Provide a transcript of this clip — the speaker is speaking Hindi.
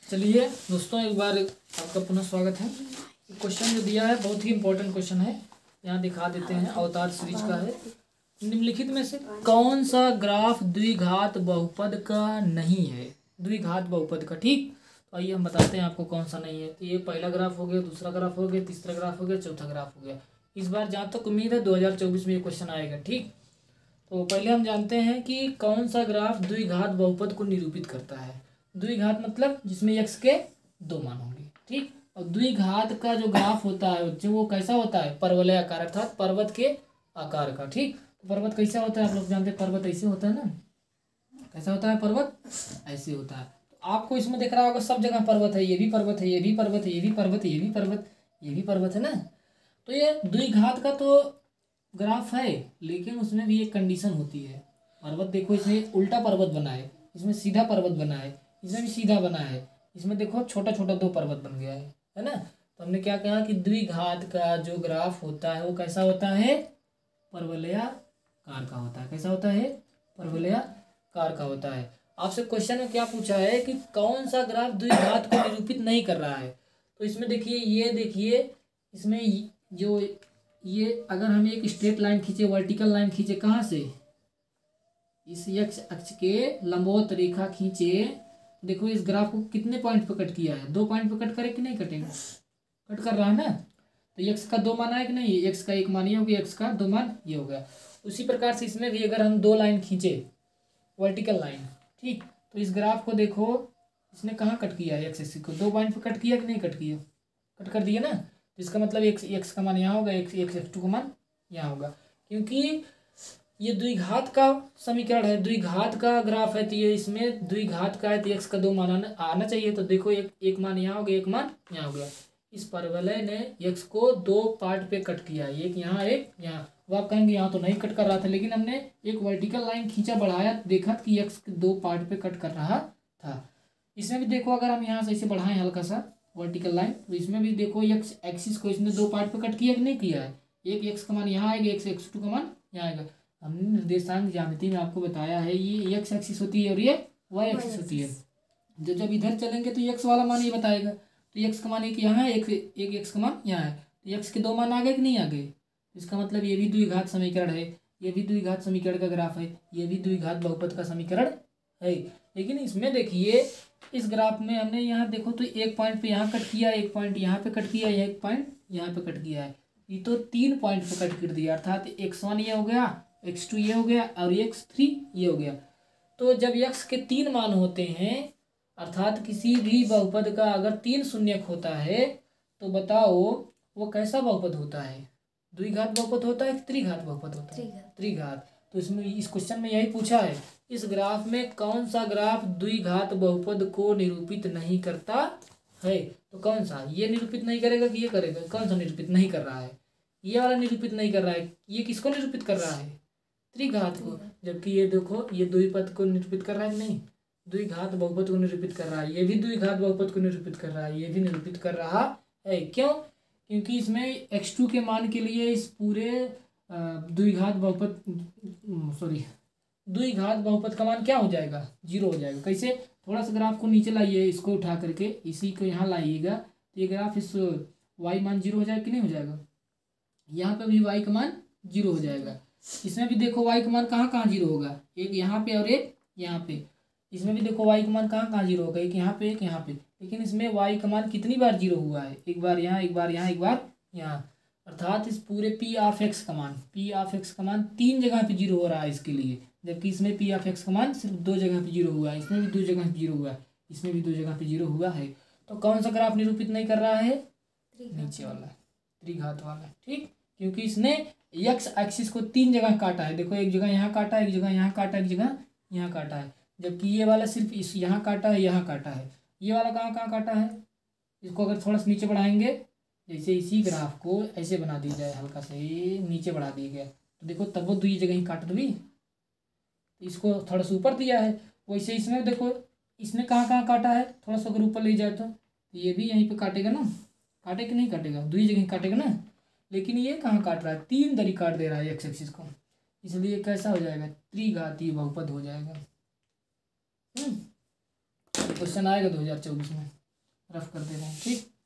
चलिए दोस्तों, एक बार आपका पुनः स्वागत है। क्वेश्चन जो दिया है बहुत ही इंपॉर्टेंट क्वेश्चन है, यहाँ दिखा देते हैं। अवतार सीरीज का है। निम्नलिखित में से कौन सा ग्राफ द्विघात बहुपद का नहीं है? द्विघात बहुपद का, ठीक। तो आइए हम बताते हैं आपको कौन सा नहीं है। तो ये पहला ग्राफ हो गया, दूसरा ग्राफ हो गया, तीसरा ग्राफ हो गया, चौथा ग्राफ हो गया। इस बार जहाँ तक उम्मीद है 2024 में ये क्वेश्चन आएगा, ठीक। तो पहले हम जानते हैं कि कौन सा ग्राफ द्विघात बहुपद को निरूपित करता है। द्विघात मतलब जिसमें x के दो मान होंगे, ठीक। और द्विघात का जो ग्राफ होता है जो वो कैसा होता है? परवलय आकार, अर्थात पर्वत के आकार का, ठीक। तो पर्वत कैसा होता है? आप लोग जानते हैं पर्वत ऐसे होता है ना। कैसा होता है पर्वत? ऐसे होता है। तो आपको इसमें दिख रहा होगा सब जगह पर्वत है, ये भी पर्वत है, ये भी पर्वत है, ये भी पर्वत है, ये भी पर्वत, ये भी पर्वत है ना। तो ये द्विघात का तो ग्राफ है, लेकिन उसमें भी एक कंडीशन होती है। पर्वत देखो, इसमें उल्टा पर्वत बना है, इसमें सीधा पर्वत बना है, इसमें भी सीधा बना है, इसमें देखो छोटा छोटा दो पर्वत बन गया है ना। तो हमने क्या कहा कि द्विघात का जो ग्राफ होता है वो कैसा होता है? परवलयाकार का होता है। कैसा होता है? परवलयाकार का होता है। आपसे क्वेश्चन में क्या पूछा है कि कौन सा ग्राफ द्विघात को निरूपित नहीं कर रहा है? तो इसमें देखिए, ये देखिए, इसमें जो ये अगर हम एक स्ट्रेट लाइन खींचे, वर्टिकल लाइन खींचे, कहाँ से? इस x अक्ष के लंबवत रेखा खींचे, देखो इस ग्राफ को कितने पॉइंट पे कट किया है? 2 पॉइंट पे कट करे कि नहीं कटेगा? कट कर रहा है ना। तो x का 2 मान आया कि नहीं? x का 1 मान ये हो गया, x का 2 मान ये हो गया। उसी प्रकार से इसमें भी अगर हम 2 लाइन खींचे, वर्टिकल लाइन, ठीक। तो इस ग्राफ को देखो, इसने कहाँ कट किया है? x एक्सिस को 2 पॉइंट पे कट किया कि नहीं कट किया? कट कर दिया ना। तो इसका मतलब x का मान यहाँ होगा, x2 का मान यहाँ होगा, क्योंकि ये द्विघात का समीकरण है, द्विघात का ग्राफ है। तो ये इसमें द्विघात का है तो x का 2 मान आना चाहिए। तो देखो एक मान यहाँ हो गया, एक मान यहाँ हो गया। इस परवलय ने x को 2 पार्ट पे कट किया, एक यहाँ एक यहाँ। वो आप कहेंगे यहाँ तो नहीं कट कर रहा था, लेकिन हमने एक वर्टिकल लाइन खींचा, बढ़ाया, देखा कि x 2 पार्ट पे कट कर रहा था। इसमें भी देखो, अगर हम यहाँ से इसे बढ़ाएं हल्का सा वर्टिकल लाइन, तो इसमें भी देखो x एक्सिस को इसने 2 पार्ट पे कट किया कि नहीं किया है? एक x का मान यहाँ आएगा, एक x2 का मान यहाँ आएगा। हमने निर्देशांक ज्यामिति में आपको बताया है, ये x एक्सिस होती है और ये y एक्सिस होती है। जब इधर चलेंगे तो x वाला मान ये बताएगा। तो x का मान एक यहाँ है, एक x का मान यहाँ है। तो x के 2 मान आ गए कि नहीं आ गए? इसका मतलब ये भी द्विघात समीकरण है, ये भी द्विघात समीकरण का ग्राफ है, ये भी द्विघात बहुपद का समीकरण है। लेकिन इसमें देखिए, इस ग्राफ में हमने यहाँ देखो तो एक पॉइंट पे यहाँ कट किया, एक पॉइंट यहाँ पे कट किया, एक पॉइंट यहाँ पे कट किया है। ये तो 3 पॉइंट पे कट कर दिया, अर्थात x1 ये हो गया, x2 ये हो गया और x3 ये हो गया। तो जब x के 3 मान होते हैं, अर्थात किसी भी बहुपद का अगर 3 शून्यक होता है, तो बताओ वो कैसा बहुपद होता है? द्विघात बहुपद होता है कि त्रिघात बहुपद होता है? त्रिघात। तो इसमें इस क्वेश्चन में यही पूछा है, इस ग्राफ में कौन सा ग्राफ द्विघात बहुपद को निरूपित नहीं करता है? तो कौन सा? ये निरूपित नहीं करेगा कि ये करेगा? कौन सा निरूपित नहीं कर रहा है? ये वाला निरूपित नहीं कर रहा है। ये किसको निरूपित कर रहा है? त्रिघात को। जबकि ये देखो, ये द्विपद को निरूपित कर रहा है कि नहीं? द्विघात बहुपद को निरूपित कर रहा है। ये भी द्विघात बहुपद को निरूपित कर रहा है, ये भी निरूपित कर रहा है। क्यों? क्योंकि इसमें x2 के मान के लिए इस पूरे द्विघात बहुपद का मान क्या हो जाएगा? 0 हो जाएगा। कैसे? थोड़ा सा ग्राफ को नीचे लाइए, इसको उठा करके इसी को यहाँ लाइएगा, तो ये ग्राफ इस y मान 0 हो जाएगा कि नहीं हो जाएगा? यहाँ पे भी y का मान 0 हो जाएगा। इसमें भी देखो y का मान कहाँ कहाँ 0 होगा, एक यहाँ पे और एक यहाँ पे। इसमें भी देखो y का मान कहाँ कहाँ 0 होगा, एक यहाँ पे एक यहाँ पे। लेकिन इसमें y का मान कितनी बार 0 हुआ है? एक बार यहाँ, एक बार यहाँ, एक बार यहाँ। अर्थात इस पूरे p ऑफ x का मान 3 जगह पे 0 हो रहा है इसके लिए, जबकि इसमें p ऑफ x का मान सिर्फ 2 जगह पे 0 हुआ है। इसमें भी 2 जगह पे 0 हुआ है, इसमें भी 2 जगह पे 0 हुआ है। तो कौन सा ग्राफ निरूपित नहीं कर रहा है? नीचे वाला, त्रिघात वाला, ठीक। क्योंकि इसने x एक्सिस को 3 जगह काटा है। देखो, एक जगह यहाँ काटा है, एक जगह यहाँ काटा है, एक जगह यहाँ काटा है। जबकि ये वाला सिर्फ इस यहाँ काटा है, यहाँ काटा है। ये वाला कहाँ कहाँ काटा है? इसको अगर थोड़ा सा नीचे बढ़ाएंगे, जैसे इसी ग्राफ को ऐसे बना दिया जाए, हल्का से नीचे बढ़ा दिया गया, तो देखो तब वो 2 जगह ही काट भी। इसको थोड़ा सा ऊपर दिया है, वैसे इसमें देखो इसने कहाँ कहाँ काटा है, थोड़ा सा अगर ऊपर ले जाए तो ये भी यहीं पे काटेगा ना। काटे कि नहीं काटेगा? 2 जगह काटेगा ना। लेकिन ये कहाँ काट रहा है? 3 दरी काट दे रहा है x एक्सिस को, इसलिए कैसा हो जाएगा? त्रिघातीय बहुपद हो जाएगा। क्वेश्चन आएगा 2024 में। रफ कर दे रहे हैं, ठीक।